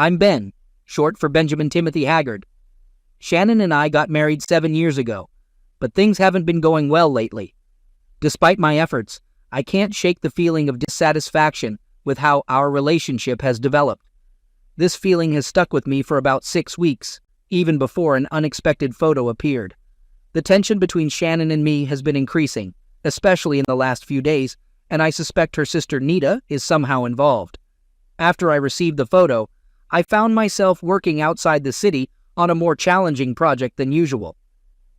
I'm Ben, short for Benjamin Timothy Haggard. Shannon and I got married 7 years ago, but things haven't been going well lately. Despite my efforts, I can't shake the feeling of dissatisfaction with how our relationship has developed. This feeling has stuck with me for about 6 weeks, even before an unexpected photo appeared. The tension between Shannon and me has been increasing, especially in the last few days, and I suspect her sister Nita is somehow involved. After I received the photo, I found myself working outside the city on a more challenging project than usual.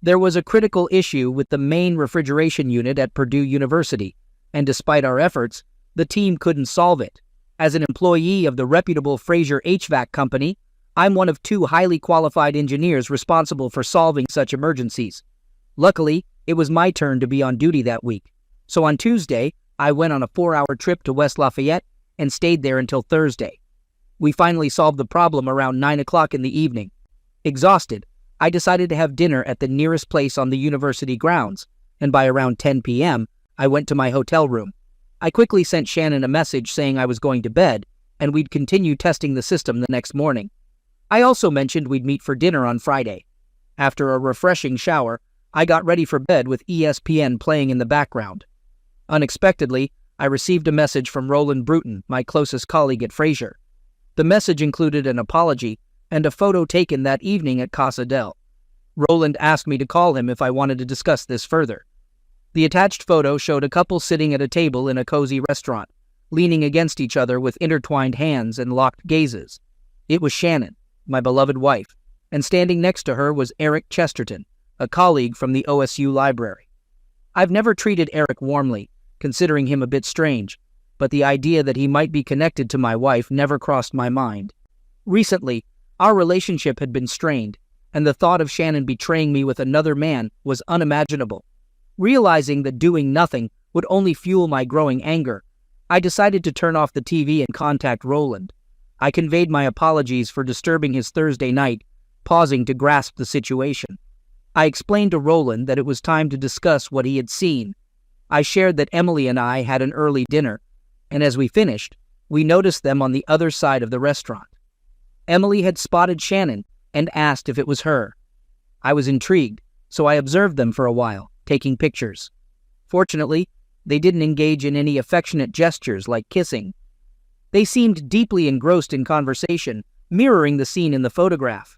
There was a critical issue with the main refrigeration unit at Purdue University, and despite our efforts, the team couldn't solve it. As an employee of the reputable Fraser HVAC company, I'm one of 2 highly qualified engineers responsible for solving such emergencies. Luckily, it was my turn to be on duty that week, so on Tuesday, I went on a 4-hour trip to West Lafayette and stayed there until Thursday. We finally solved the problem around 9 o'clock in the evening. Exhausted, I decided to have dinner at the nearest place on the university grounds, and by around 10 p.m., I went to my hotel room. I quickly sent Shannon a message saying I was going to bed, and we'd continue testing the system the next morning. I also mentioned we'd meet for dinner on Friday. After a refreshing shower, I got ready for bed with ESPN playing in the background. Unexpectedly, I received a message from Roland Bruton, my closest colleague at Fraser. The message included an apology and a photo taken that evening at Casa del. Roland asked me to call him if I wanted to discuss this further. The attached photo showed a couple sitting at a table in a cozy restaurant, leaning against each other with intertwined hands and locked gazes. It was Shannon, my beloved wife, and standing next to her was Eric Chesterton, a colleague from the OSU library. I've never treated Eric warmly, considering him a bit strange, but the idea that he might be connected to my wife never crossed my mind. Recently, our relationship had been strained, and the thought of Shannon betraying me with another man was unimaginable. Realizing that doing nothing would only fuel my growing anger, I decided to turn off the TV and contact Roland. I conveyed my apologies for disturbing his Thursday night, pausing to grasp the situation. I explained to Roland that it was time to discuss what he had seen. I shared that Emily and I had an early dinner, and as we finished, we noticed them on the other side of the restaurant. Emily had spotted Shannon and asked if it was her. I was intrigued, so I observed them for a while, taking pictures. Fortunately, they didn't engage in any affectionate gestures like kissing. They seemed deeply engrossed in conversation, mirroring the scene in the photograph.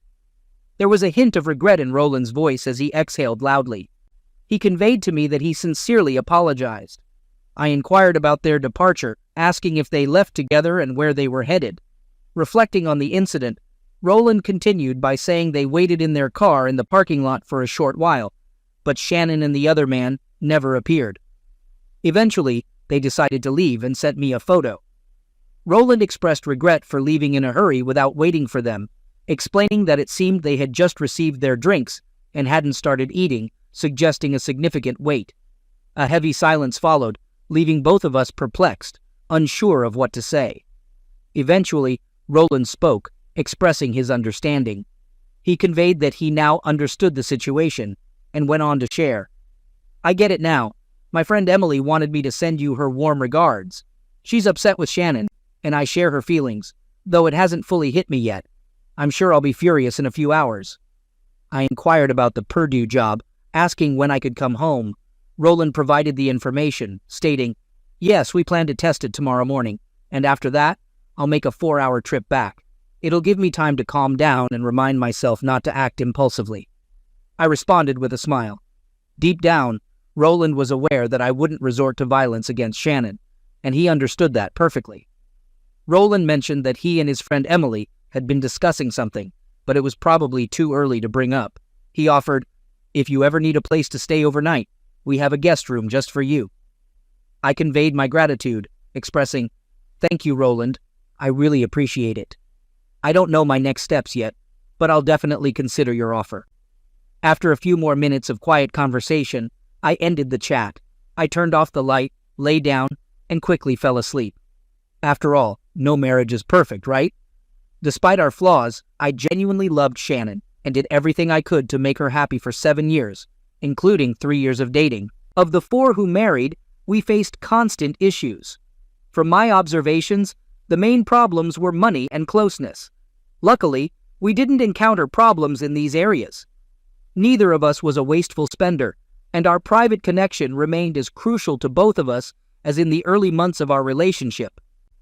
There was a hint of regret in Roland's voice as he exhaled loudly. He conveyed to me that he sincerely apologized. I inquired about their departure, asking if they left together and where they were headed. Reflecting on the incident, Roland continued by saying they waited in their car in the parking lot for a short while, but Shannon and the other man never appeared. Eventually, they decided to leave and sent me a photo. Roland expressed regret for leaving in a hurry without waiting for them, explaining that it seemed they had just received their drinks and hadn't started eating, suggesting a significant wait. A heavy silence followed, leaving both of us perplexed, unsure of what to say. Eventually, Roland spoke, expressing his understanding. He conveyed that he now understood the situation, and went on to share. I get it now. My friend Emily wanted me to send you her warm regards. She's upset with Shannon, and I share her feelings, though it hasn't fully hit me yet. I'm sure I'll be furious in a few hours. I inquired about the Purdue job, asking when I could come home. Roland provided the information, stating, "Yes, we plan to test it tomorrow morning, and after that, I'll make a 4-hour trip back. It'll give me time to calm down and remind myself not to act impulsively." I responded with a smile. Deep down, Roland was aware that I wouldn't resort to violence against Shannon, and he understood that perfectly. Roland mentioned that he and his friend Emily had been discussing something, but it was probably too early to bring up. He offered, "If you ever need a place to stay overnight, we have a guest room just for you." I conveyed my gratitude, expressing, "Thank you, Roland. I really appreciate it. I don't know my next steps yet, but I'll definitely consider your offer." After a few more minutes of quiet conversation, I ended the chat. I turned off the light, lay down, and quickly fell asleep. After all, no marriage is perfect, right? Despite our flaws, I genuinely loved Shannon and did everything I could to make her happy for 7 years, including 3 years of dating. Of the 4 who married, we faced constant issues. From my observations, the main problems were money and closeness. Luckily, we didn't encounter problems in these areas. Neither of us was a wasteful spender, and our private connection remained as crucial to both of us as in the early months of our relationship.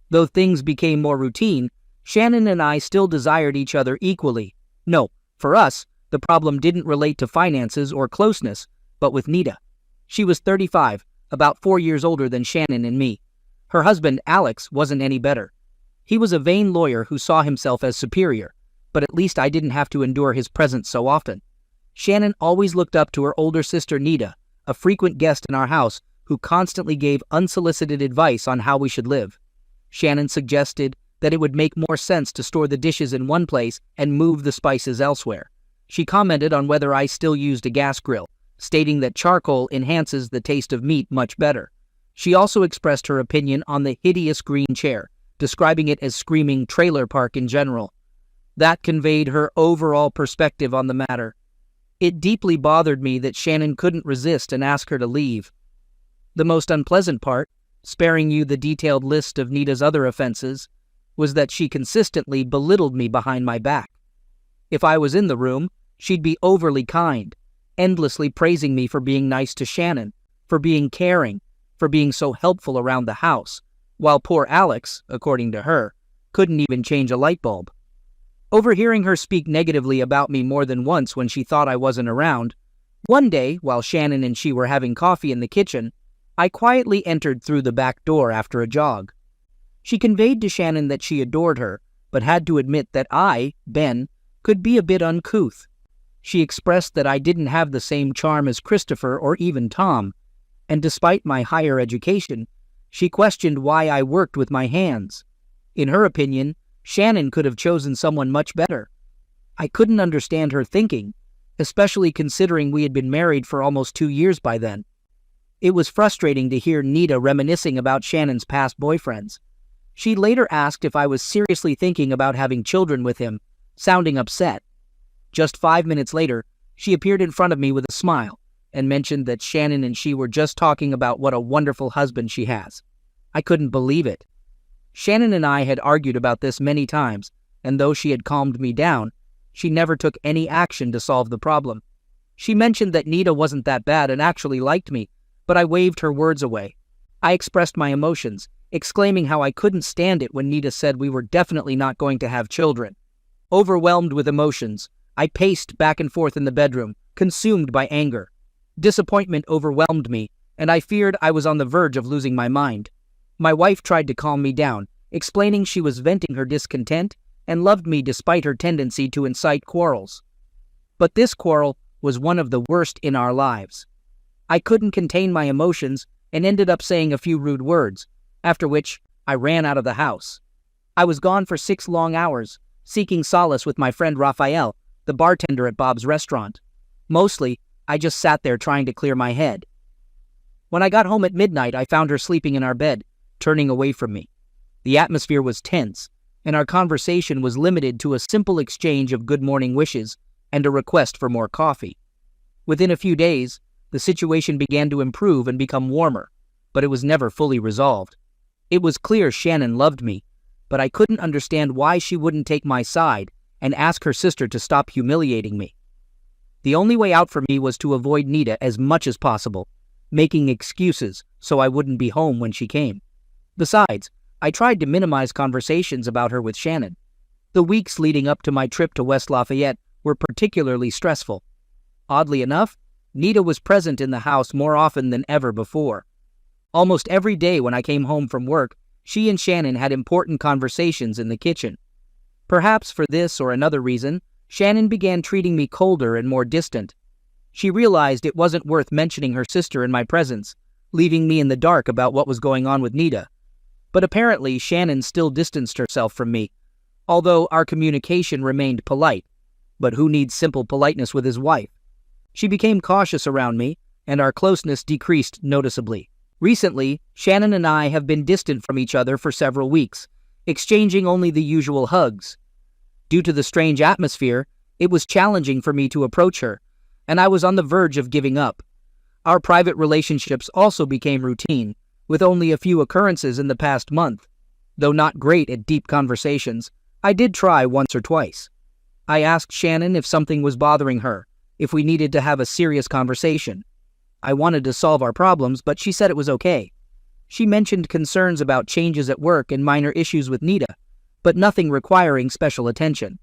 Though things became more routine, Shannon and I still desired each other equally. No, for us, the problem didn't relate to finances or closeness, but with Nita. She was 35, about 4 years older than Shannon and me. Her husband, Alex, wasn't any better. He was a vain lawyer who saw himself as superior, but at least I didn't have to endure his presence so often. Shannon always looked up to her older sister Nita, a frequent guest in our house who constantly gave unsolicited advice on how we should live. Shannon suggested that it would make more sense to store the dishes in one place and move the spices elsewhere. She commented on whether I still used a gas grill, stating that charcoal enhances the taste of meat much better. She also expressed her opinion on the hideous green chair, describing it as screaming trailer park in general. That conveyed her overall perspective on the matter. It deeply bothered me that Shannon couldn't resist and ask her to leave. The most unpleasant part, sparing you the detailed list of Nita's other offenses, was that she consistently belittled me behind my back. If I was in the room, she'd be overly kind, endlessly praising me for being nice to Shannon, for being caring, for being so helpful around the house, while poor Alex, according to her, couldn't even change a light bulb. Overhearing her speak negatively about me more than once when she thought I wasn't around, one day, while Shannon and she were having coffee in the kitchen, I quietly entered through the back door after a jog. She conveyed to Shannon that she adored her, but had to admit that I, Ben, could be a bit uncouth. She expressed that I didn't have the same charm as Christopher or even Tom, and despite my higher education, she questioned why I worked with my hands. In her opinion, Shannon could have chosen someone much better. I couldn't understand her thinking, especially considering we had been married for almost 2 years by then. It was frustrating to hear Nita reminiscing about Shannon's past boyfriends. She later asked if I was seriously thinking about having children with him, sounding upset. Just 5 minutes later, she appeared in front of me with a smile and mentioned that Shannon and she were just talking about what a wonderful husband she has. I couldn't believe it. Shannon and I had argued about this many times, and though she had calmed me down, she never took any action to solve the problem. She mentioned that Nita wasn't that bad and actually liked me, but I waved her words away. I expressed my emotions, exclaiming how I couldn't stand it when Nita said we were definitely not going to have children. Overwhelmed with emotions, I paced back and forth in the bedroom, consumed by anger. Disappointment overwhelmed me, and I feared I was on the verge of losing my mind. My wife tried to calm me down, explaining she was venting her discontent and loved me despite her tendency to incite quarrels. But this quarrel was one of the worst in our lives. I couldn't contain my emotions and ended up saying a few rude words, after which I ran out of the house. I was gone for 6 long hours, seeking solace with my friend Raphael, the bartender at Bob's restaurant. Mostly, I just sat there trying to clear my head. When I got home at midnight, I found her sleeping in our bed, turning away from me. The atmosphere was tense, and our conversation was limited to a simple exchange of good morning wishes and a request for more coffee. Within a few days, the situation began to improve and become warmer, but it was never fully resolved. It was clear Shannon loved me, but I couldn't understand why she wouldn't take my side and ask her sister to stop humiliating me. The only way out for me was to avoid Nita as much as possible, making excuses so I wouldn't be home when she came. Besides, I tried to minimize conversations about her with Shannon. The weeks leading up to my trip to West Lafayette were particularly stressful. Oddly enough, Nita was present in the house more often than ever before. Almost every day when I came home from work, she and Shannon had important conversations in the kitchen. Perhaps for this or another reason, Shannon began treating me colder and more distant. She realized it wasn't worth mentioning her sister in my presence, leaving me in the dark about what was going on with Nita. But apparently Shannon still distanced herself from me, although our communication remained polite. But who needs simple politeness with his wife? She became cautious around me, and our closeness decreased noticeably. Recently, Shannon and I have been distant from each other for several weeks, exchanging only the usual hugs. Due to the strange atmosphere, it was challenging for me to approach her, and I was on the verge of giving up. Our private relationships also became routine, with only a few occurrences in the past month. Though not great at deep conversations, I did try once or twice. I asked Shannon if something was bothering her, if we needed to have a serious conversation. I wanted to solve our problems, but she said it was okay. She mentioned concerns about changes at work and minor issues with Nita, but nothing requiring special attention.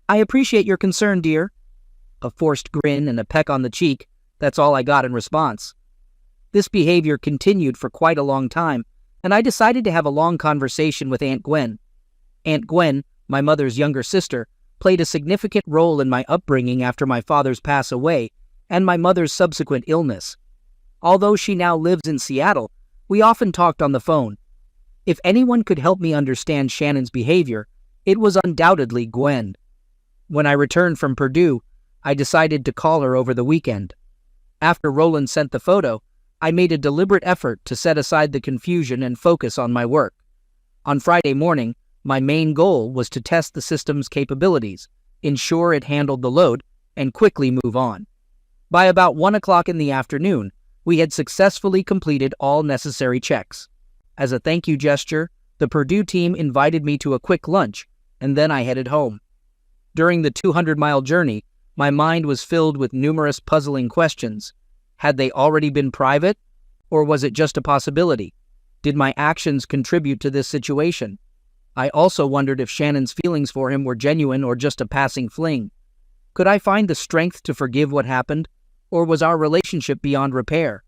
I appreciate your concern, dear. A forced grin and a peck on the cheek, that's all I got in response. This behavior continued for quite a long time, and I decided to have a long conversation with Aunt Gwen. Aunt Gwen, my mother's younger sister, played a significant role in my upbringing after my father's pass away and my mother's subsequent illness. Although she now lives in Seattle, we often talked on the phone. If anyone could help me understand Shannon's behavior, it was undoubtedly Gwen. When I returned from Purdue, I decided to call her over the weekend. After Roland sent the photo, I made a deliberate effort to set aside the confusion and focus on my work. On Friday morning, my main goal was to test the system's capabilities, ensure it handled the load, and quickly move on. By about 1 o'clock in the afternoon, we had successfully completed all necessary checks. As a thank you gesture, the Purdue team invited me to a quick lunch, and then I headed home. During the 200-mile journey, my mind was filled with numerous puzzling questions. Had they already been private? Or was it just a possibility? Did my actions contribute to this situation? I also wondered if Shannon's feelings for him were genuine or just a passing fling. Could I find the strength to forgive what happened? Or was our relationship beyond repair?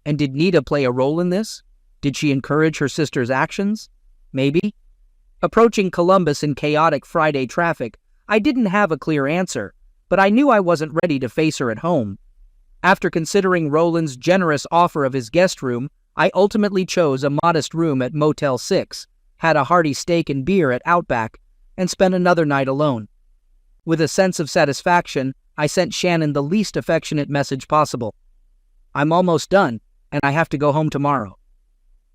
And did Nita play a role in this? Did she encourage her sister's actions? Maybe. Approaching Columbus in chaotic Friday traffic, I didn't have a clear answer, but I knew I wasn't ready to face her at home. After considering Roland's generous offer of his guest room, I ultimately chose a modest room at Motel 6, had a hearty steak and beer at Outback, and spent another night alone. With a sense of satisfaction, I sent Shannon the least affectionate message possible. I'm almost done, and I have to go home tomorrow.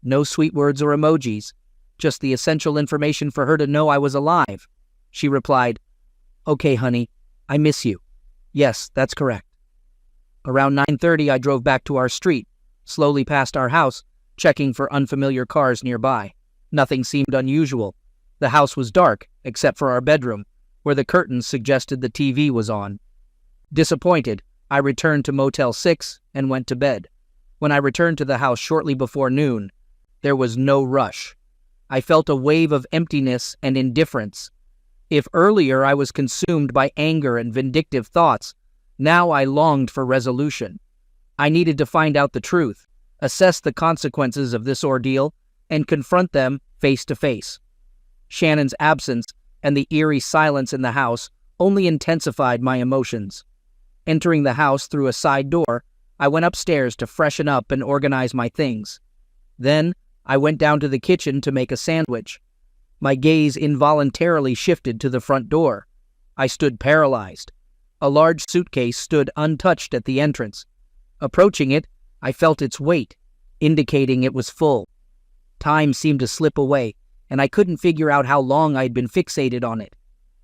No sweet words or emojis, just the essential information for her to know I was alive. She replied, "Okay, honey, I miss you." Yes, that's correct. Around 9:30, I drove back to our street, slowly past our house, checking for unfamiliar cars nearby. Nothing seemed unusual. The house was dark, except for our bedroom, where the curtains suggested the TV was on. Disappointed, I returned to Motel 6 and went to bed. When I returned to the house shortly before noon, there was no rush. I felt a wave of emptiness and indifference. If earlier I was consumed by anger and vindictive thoughts, now I longed for resolution. I needed to find out the truth, assess the consequences of this ordeal, and confront them face to face. Shannon's absence and the eerie silence in the house only intensified my emotions. Entering the house through a side door, I went upstairs to freshen up and organize my things. Then, I went down to the kitchen to make a sandwich. My gaze involuntarily shifted to the front door. I stood paralyzed. A large suitcase stood untouched at the entrance. Approaching it, I felt its weight, indicating it was full. Time seemed to slip away, and I couldn't figure out how long I'd been fixated on it.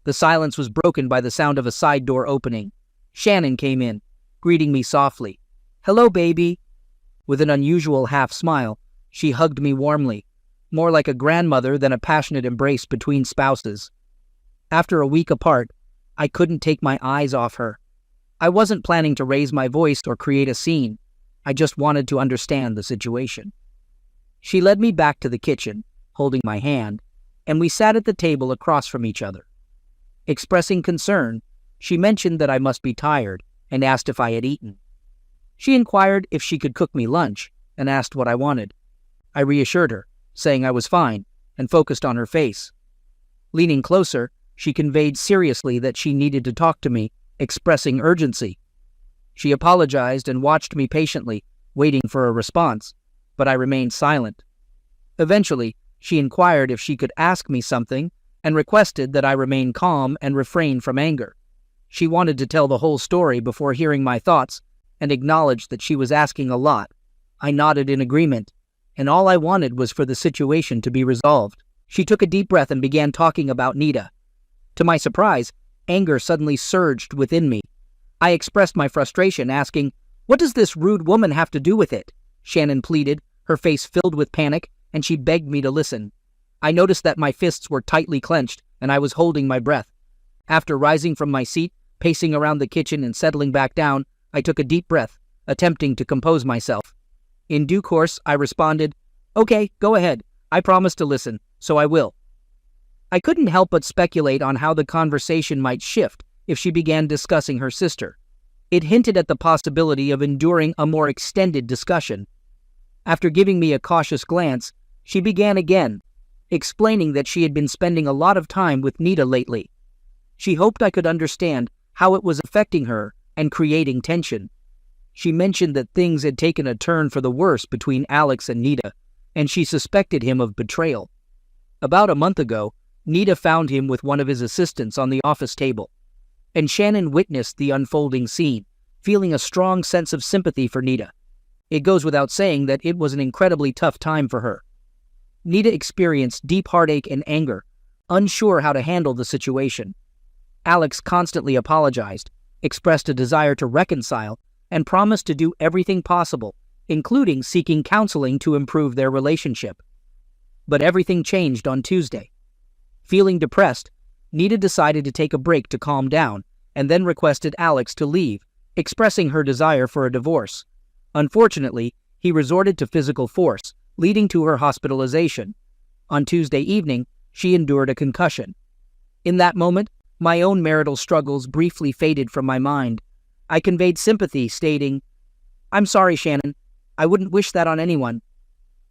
The silence was broken by the sound of a side door opening. Shannon came in, greeting me softly. "Hello, baby." With an unusual half-smile, she hugged me warmly, more like a grandmother than a passionate embrace between spouses. After a week apart, I couldn't take my eyes off her. I wasn't planning to raise my voice or create a scene. I just wanted to understand the situation. She led me back to the kitchen, holding my hand, and we sat at the table across from each other. Expressing concern, she mentioned that I must be tired and asked if I had eaten. She inquired if she could cook me lunch and asked what I wanted. I reassured her, saying I was fine, and focused on her face. Leaning closer, she conveyed seriously that she needed to talk to me, expressing urgency. She apologized and watched me patiently, waiting for a response, but I remained silent. Eventually, she inquired if she could ask me something and requested that I remain calm and refrain from anger. She wanted to tell the whole story before hearing my thoughts and acknowledged that she was asking a lot. I nodded in agreement, and all I wanted was for the situation to be resolved. She took a deep breath and began talking about Nita. To my surprise, anger suddenly surged within me. I expressed my frustration, asking, "What does this rude woman have to do with it?" Shannon pleaded, her face filled with panic, and she begged me to listen. I noticed that my fists were tightly clenched and I was holding my breath. After rising from my seat, pacing around the kitchen and settling back down, I took a deep breath, attempting to compose myself. In due course, I responded, "Okay, go ahead. I promise to listen, so I will." I couldn't help but speculate on how the conversation might shift if she began discussing her sister. It hinted at the possibility of enduring a more extended discussion. After giving me a cautious glance, she began again, explaining that she had been spending a lot of time with Nita lately. She hoped I could understand how it was affecting her and creating tension. She mentioned that things had taken a turn for the worse between Alex and Nita, and she suspected him of betrayal. About a month ago, Nita found him with one of his assistants on the office table, and Shannon witnessed the unfolding scene, feeling a strong sense of sympathy for Nita. It goes without saying that it was an incredibly tough time for her. Nita experienced deep heartache and anger, unsure how to handle the situation. Alex constantly apologized, expressed a desire to reconcile, and promised to do everything possible, including seeking counseling to improve their relationship. But everything changed on Tuesday. Feeling depressed, Nita decided to take a break to calm down, and then requested Alex to leave, expressing her desire for a divorce. Unfortunately, he resorted to physical force, leading to her hospitalization. On Tuesday evening, she endured a concussion. In that moment, my own marital struggles briefly faded from my mind. I conveyed sympathy, stating, "I'm sorry, Shannon. I wouldn't wish that on anyone."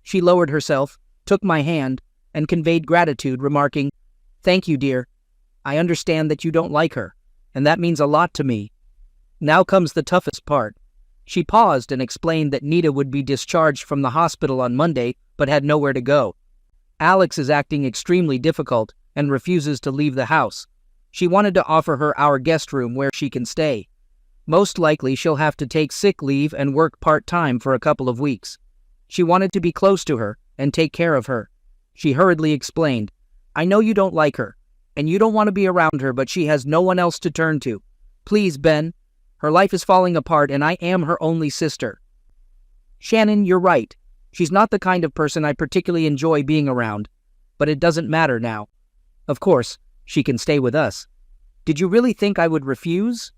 She lowered herself, took my hand, and conveyed gratitude, remarking, "Thank you, dear. I understand that you don't like her, and that means a lot to me." Now comes the toughest part. She paused and explained that Nita would be discharged from the hospital on Monday, but had nowhere to go. Alex is acting extremely difficult and refuses to leave the house. She wanted to offer her our guest room where she can stay. Most likely she'll have to take sick leave and work part-time for a couple of weeks. She wanted to be close to her and take care of her. She hurriedly explained, "I know you don't like her, and you don't want to be around her, but she has no one else to turn to. Please, Ben. Her life is falling apart, and I am her only sister." "Shannon, you're right. She's not the kind of person I particularly enjoy being around, but it doesn't matter now. Of course, she can stay with us. Did you really think I would refuse?"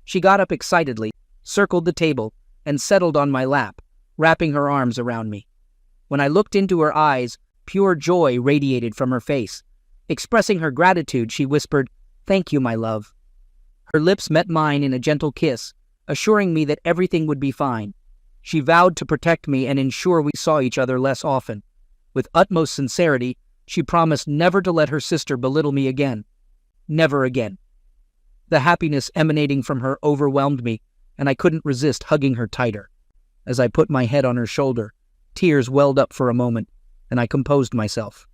She got up excitedly, circled the table, and settled on my lap, wrapping her arms around me. When I looked into her eyes, pure joy radiated from her face. Expressing her gratitude, she whispered, "Thank you, my love." Her lips met mine in a gentle kiss, assuring me that everything would be fine. She vowed to protect me and ensure we saw each other less often. With utmost sincerity, she promised never to let her sister belittle me again. Never again. The happiness emanating from her overwhelmed me, and I couldn't resist hugging her tighter. As I put my head on her shoulder, tears welled up for a moment, and I composed myself.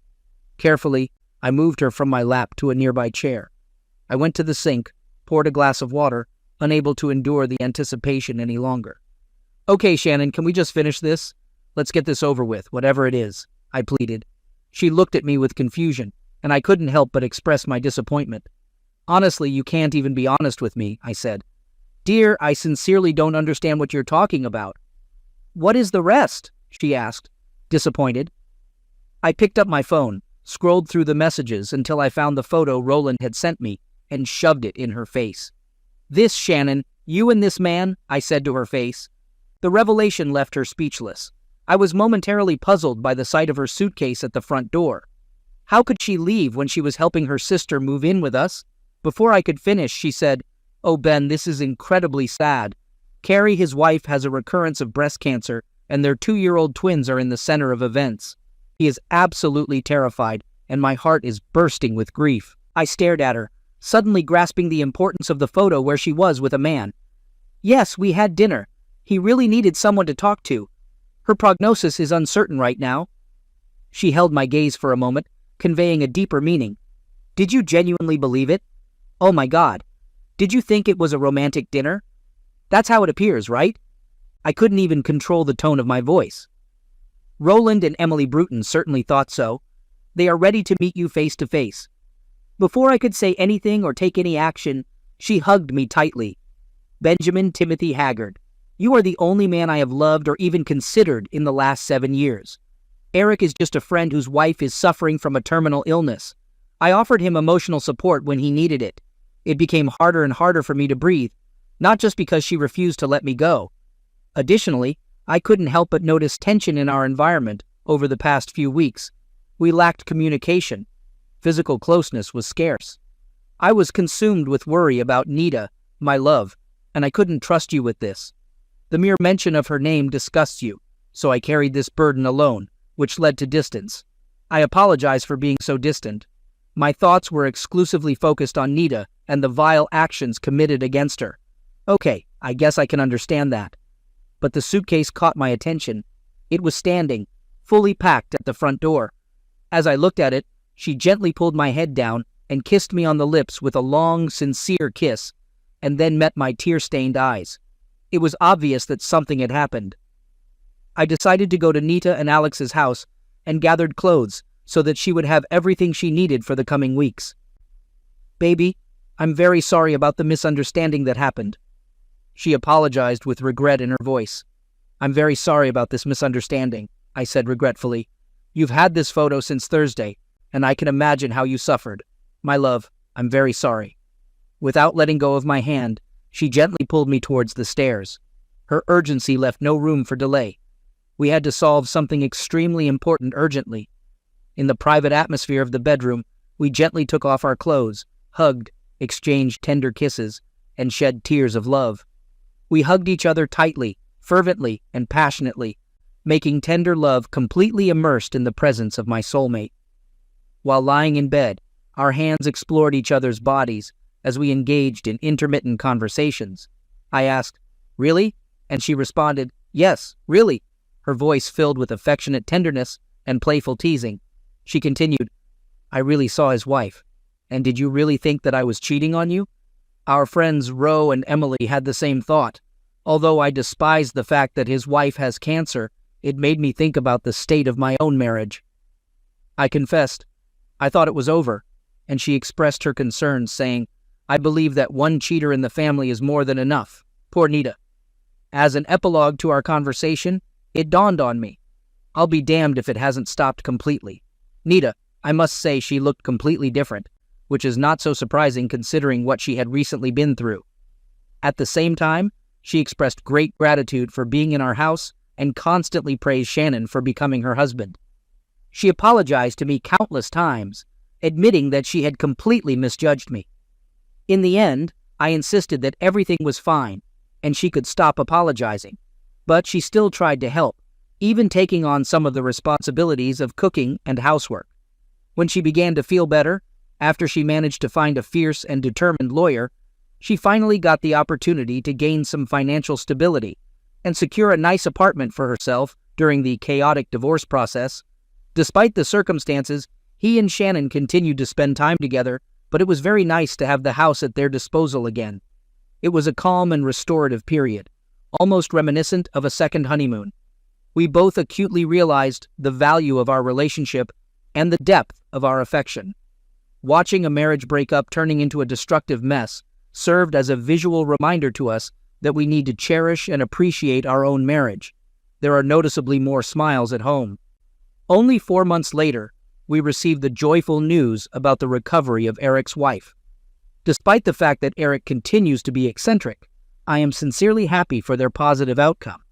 Carefully, I moved her from my lap to a nearby chair. I went to the sink, poured a glass of water, unable to endure the anticipation any longer. "Okay, Shannon, can we just finish this? Let's get this over with, whatever it is," I pleaded. She looked at me with confusion, and I couldn't help but express my disappointment. "Honestly, you can't even be honest with me," I said. "Dear, I sincerely don't understand what you're talking about." "What is the rest?" she asked, disappointed. I picked up my phone, scrolled through the messages until I found the photo Roland had sent me, and shoved it in her face. "This, Shannon, you and this man," I said to her face. The revelation left her speechless. I was momentarily puzzled by the sight of her suitcase at the front door. How could she leave when she was helping her sister move in with us? Before I could finish, she said, "Oh, Ben, this is incredibly sad. Carrie, his wife, has a recurrence of breast cancer, and their 2-year-old twins are in the center of events. He is absolutely terrified, and my heart is bursting with grief." I stared at her, suddenly grasping the importance of the photo where she was with a man. "Yes, we had dinner. He really needed someone to talk to. Her prognosis is uncertain right now." She held my gaze for a moment, conveying a deeper meaning. "Did you genuinely believe it? Oh my God. Did you think it was a romantic dinner? That's how it appears, right?" I couldn't even control the tone of my voice. "Roland and Emily Bruton certainly thought so. They are ready to meet you face to face." Before I could say anything or take any action, she hugged me tightly. "Benjamin Timothy Haggard, you are the only man I have loved or even considered in the last 7 years. Eric is just a friend whose wife is suffering from a terminal illness. I offered him emotional support when he needed it. It became harder and harder for me to breathe, not just because she refused to let me go. Additionally, I couldn't help but notice tension in our environment over the past few weeks. We lacked communication. Physical closeness was scarce. I was consumed with worry about Nita, my love, and I couldn't trust you with this. The mere mention of her name disgusts you, so I carried this burden alone, which led to distance. I apologize for being so distant. My thoughts were exclusively focused on Nita and the vile actions committed against her. Okay, I guess I can understand that. But the suitcase caught my attention. It was standing, fully packed at the front door. As I looked at it, she gently pulled my head down and kissed me on the lips with a long, sincere kiss, and then met my tear-stained eyes. It was obvious that something had happened. I decided to go to Nita and Alex's house and gathered clothes so that she would have everything she needed for the coming weeks. Baby, I'm very sorry about the misunderstanding that happened. She apologized with regret in her voice. I'm very sorry about this misunderstanding, I said regretfully. You've had this photo since Thursday, and I can imagine how you suffered. My love, I'm very sorry. Without letting go of my hand, she gently pulled me towards the stairs. Her urgency left no room for delay. We had to solve something extremely important urgently. In the private atmosphere of the bedroom, we gently took off our clothes, hugged, exchanged tender kisses, and shed tears of love. We hugged each other tightly, fervently, and passionately, making tender love completely immersed in the presence of my soulmate. While lying in bed, our hands explored each other's bodies as we engaged in intermittent conversations. I asked, "Really?" And she responded, "Yes, really," her voice filled with affectionate tenderness and playful teasing. She continued, "I really saw his wife. And did you really think that I was cheating on you?" Our friends Ro and Emily had the same thought. Although I despised the fact that his wife has cancer, it made me think about the state of my own marriage. I confessed, I thought it was over, and she expressed her concerns, saying, "I believe that one cheater in the family is more than enough. Poor Nita." As an epilogue to our conversation, it dawned on me. I'll be damned if it hasn't stopped completely. Nita, I must say, she looked completely different, which is not so surprising considering what she had recently been through. At the same time, she expressed great gratitude for being in our house and constantly praised Shannon for becoming her husband. She apologized to me countless times, admitting that she had completely misjudged me. In the end, I insisted that everything was fine and she could stop apologizing, but she still tried to help, even taking on some of the responsibilities of cooking and housework. When she began to feel better, after she managed to find a fierce and determined lawyer, she finally got the opportunity to gain some financial stability and secure a nice apartment for herself during the chaotic divorce process. Despite the circumstances, he and Shannon continued to spend time together, but it was very nice to have the house at their disposal again. It was a calm and restorative period, almost reminiscent of a second honeymoon. We both acutely realized the value of our relationship and the depth of our affection. Watching a marriage breakup turning into a destructive mess served as a visual reminder to us that we need to cherish and appreciate our own marriage. There are noticeably more smiles at home. Only 4 months later, we received the joyful news about the recovery of Eric's wife. Despite the fact that Eric continues to be eccentric, I am sincerely happy for their positive outcome.